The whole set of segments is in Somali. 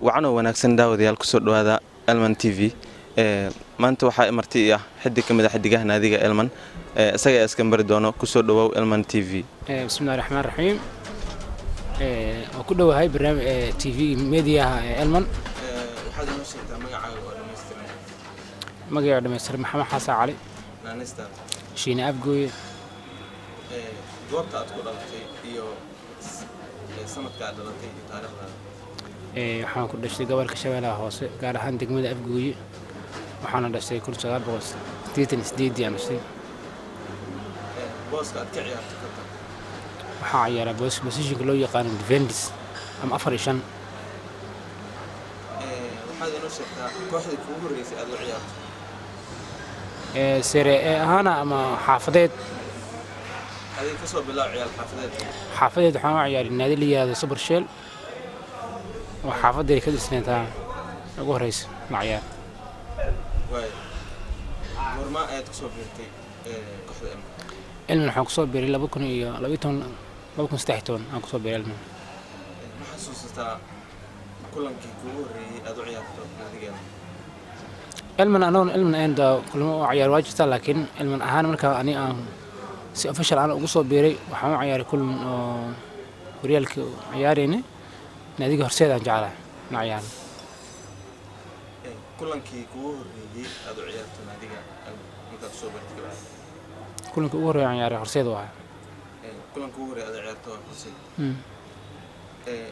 وعنو wanaagsan daawadayaal ku soo dhawaada Elman TV maanta waxa marti ah xiddig kamid ah xiddigaha naadiga Elman isaga iska bari doono ku soo dhawaw Elman TV bismillaahir rahmaanir rahiim oo ku dhawahay barnaamij TV media Elman waxaad noo sheegtaa magacaaga oo dhameystiran magacaaga dhameystiran Maxamed Xasan Cali naanista Shiina Afgooye goobta aad ku dhalatay iyo sanadka aad dhalatay iyo taariikhda waxaan ku dhashay gobolka Shabeellaha Hoose gaar ahaan degmada Afgooye waxaana dhashay 1988 aan dhashay booska aad ka ciyaartay waxaa ciyaaray position loo yaqaan defense ama 4-5 waxaad inoo sheegtaa kooxda kuugu horeysay aad u ciyaartay sare ahaana ama xaafadeed adiga ka soo bilaw ciyaar xaafadeed waxaan u ciyaaray naadi la yiraahdo Super Shell وحافظي كل سنة تا أقول رئيس معيار. واي. ورما تصوب برتي كحد علم الحقصوب بري لبكون إياه لبكون استحتون حقصوب بري علم. ما حسوستا كلهم كيكوري أدعي أكتر نتيجة. علم أنا علم عند كل ما عيار واجد لكن علم أهان من كأني سأفشل أنا أقصوب بري وحنا عيار كل وريالك عياريني. ناديك هرسيد عن جعله معيان. كلن كي كور يجي أدو عيارة ناديك متى تصوبر تكلم. كلن كور يعني هرسيد واحد. كلن كور أدو عيارة هرسيد.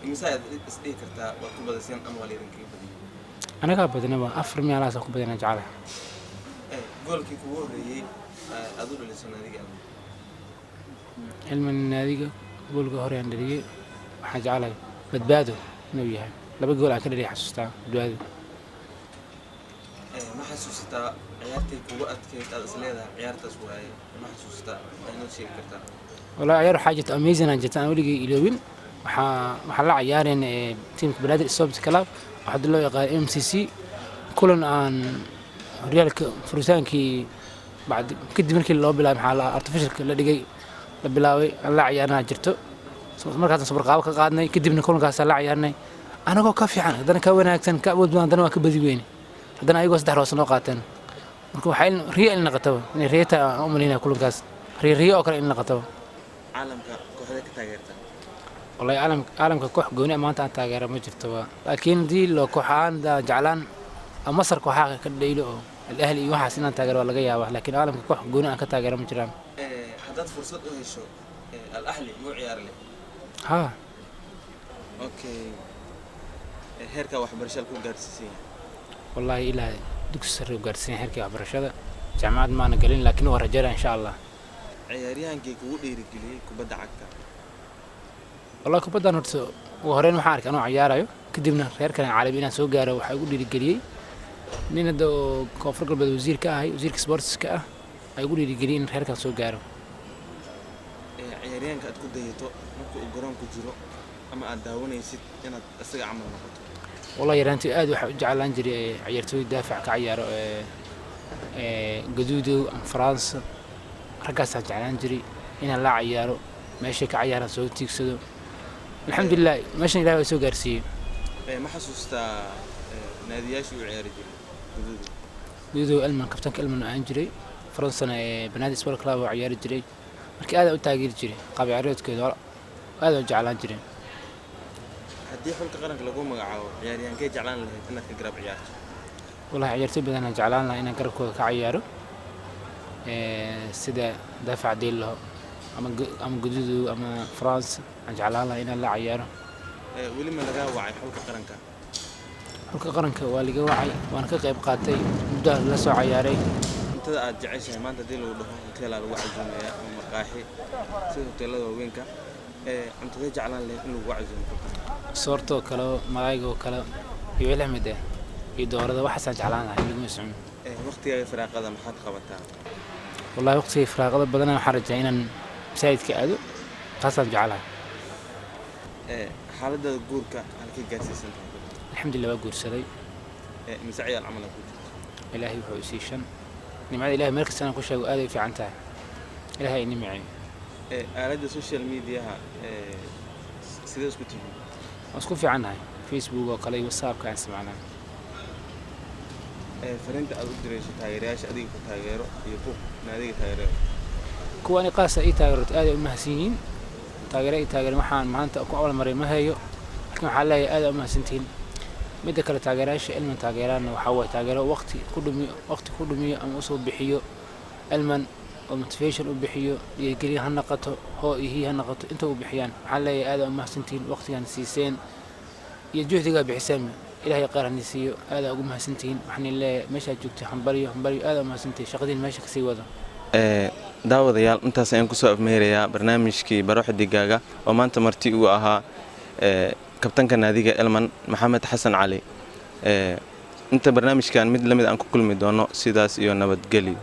مساعد استيك كرتا وكوبا دسين أموالي رنكي بدي. أنا كابد أنا أفر مي على سكوب بدنا جعله. قول كي كور يجي أدو لسه ناديك. علم الناديك قول كهور يعني ناديك حاجة بدبادو نويها لا بقول على كده اللي حسستها بدبادو ما حسستها عيارتي وقت كيف أصليها عيارتها شوية ما حسستها أنا شيء كرتها والله عيار حاجة أميزنا جت أنا ولقي إلوين وحلا عيارين تيم بلاد الصوب كلاب واحد له يقال MCC كلن عن ريالك فروسان كي بعد كده من كل اللي بلا محل artificial اللي دقي بلاوي الله عيارنا جرتو markaas sabar qaab ka qaadnay kadibna kulankaas la ciyaarnay anagoo ka fiican hadana ka wanaagsan ka awood badan hadana waa ka badi weyn hadana ayagoo saddex roos noo qaateen marka waxay riyaal naqataba in riyata oo malina kulankaas riyo oo kale in naqataba caalamka kooxda ka taageerta wallahi caalamka koox gooni maanta aan taageero ma jirto laakiin dii loo kooxaan jaclaan ama Masar kooxaha ka dhaylo oo al-ahli iyo waxaas inaan taageero laga yaabaa laakiin caalamka koox gooni aan ka taageero ma jiraan haddaad fursad u hesho al-ahli muu ciyaar leh ها اوكي هيركا waxbarashada ku gaarsiisay والله الى dugsi sare u gaarsiin heerkii waxbarashada jaamacad ma ana galin laakiin waa rajaynaa insha Allah ciyaaryahankii kugu dhiirigeliyay kubadda cagta والله kubadda horta oo horeen waxaan arkay inuu ciyaarayo kadibna reerkan caalami inaan soo gaaro waxa ugu dhiirigeliyay nin hadda koonfur galbeed wasiirka sportska ah ay ugu dhiirigeliyeen in reerkan soo gaaro ciyaaryahanka aad ku dayato marka uu garoonku jiro ama aad daawanaysid inaad isaga camal noqoto والله يرانتي aad waxa u jeclaan jiray ciyaartooy daafac ka ciyaaro gaduudo France ragaas aan jeclaan jiray in la ciyaaro meesha ka ciyaaraan soo tiigsado alxamdulillah meeshan ilaahay soo gaarsiiyay ma xasuustaa naadiyaashii u ciyaari jiray gaduudo Elman kabtanka Elman aan jiray France banaadi sport club oo ciyaari jiray markii aad u taageeri jiray qaab ciyaareedkeeda aad u jeclaan jiray haddii xulka qaranka lagu magacaabo ciyaaryahankee jeclaan lahayd inaad ka garab ciyaarto wallahi ciyaartooy badan aan jeclaan lahaa inaan garabkooda ka ciyaaro sida daafac deelo ama guduudu ama France aan jeclaan lahaa inaan la ciyaaro weli ma laga wacay xulka qaranka waa laga wacay waan ka qayb qaatay muddo la soo ciyaaray intada aad jeceshahay maanta hadii lagu dhaho hotel lagu casuumayaa ama maqaaxi sida hoteelada waaweynka cuntada jeclaan lahayd in lagu casuumo soorto kale malaayga kale iyo ilaahamada iyo doorada waxa jeclaan lahaa in lagu ismo waqtiga firaaqada maxaad qabataa wallahi waqtiga firaaqada badan waxaan rajaa inaan saayidka aado qasab jeclaan xaaladda guurka halkii gaarsiisan alxamdulillah waa guursaday مسعي العمل أقول إلهي وحوسيشن نمعي إلهي مركز أنا كل شيء آدي في عنتها إلهي نمعي آلات السوشيال ميديا سيداس كتير أسكو في عنها Facebook oo kale iyo WhatsApp ka isticmaalaa. fariinta aad u dirayso taageerayaasha adiga ku taageero iyo ku naadiga taageero kuwani qaasa ay taageerto aad ay u mahadsanyihiin taageero waxaan maanta ku awl maray ma hayo laakiin waxa leeyahay aad ay u mahadsantiin midda kale taageerayaasha Elman taageerana waxa way taageero waqti ku dhumiyo ama u soo bixiyo Elman oo motivation u bixiyo iyo geliya ha noqoto ha noqoto inta u bixiyaan waxa leeyahay aad ay u mahadsantiin waqtigan siiseen iyo juhdiga bixiseen ilaahay qaranisiyo aad ay ugu mahadsantiin waxaan leeyahay meesha joogtay hambariyo aad ay u mahadsantiin shaqadiin meesha ka sii wada daawadayaal intaas ayaan kusoo afmeerayaa barnaamijkii baro xidigaaga oo maanta marti uu ahaa kabtanka naadiga Elman Maxamed Xasan Cali inta barnaamijkan mid lamid aan ku kulmi doono sidaas iyo nabadgelyo.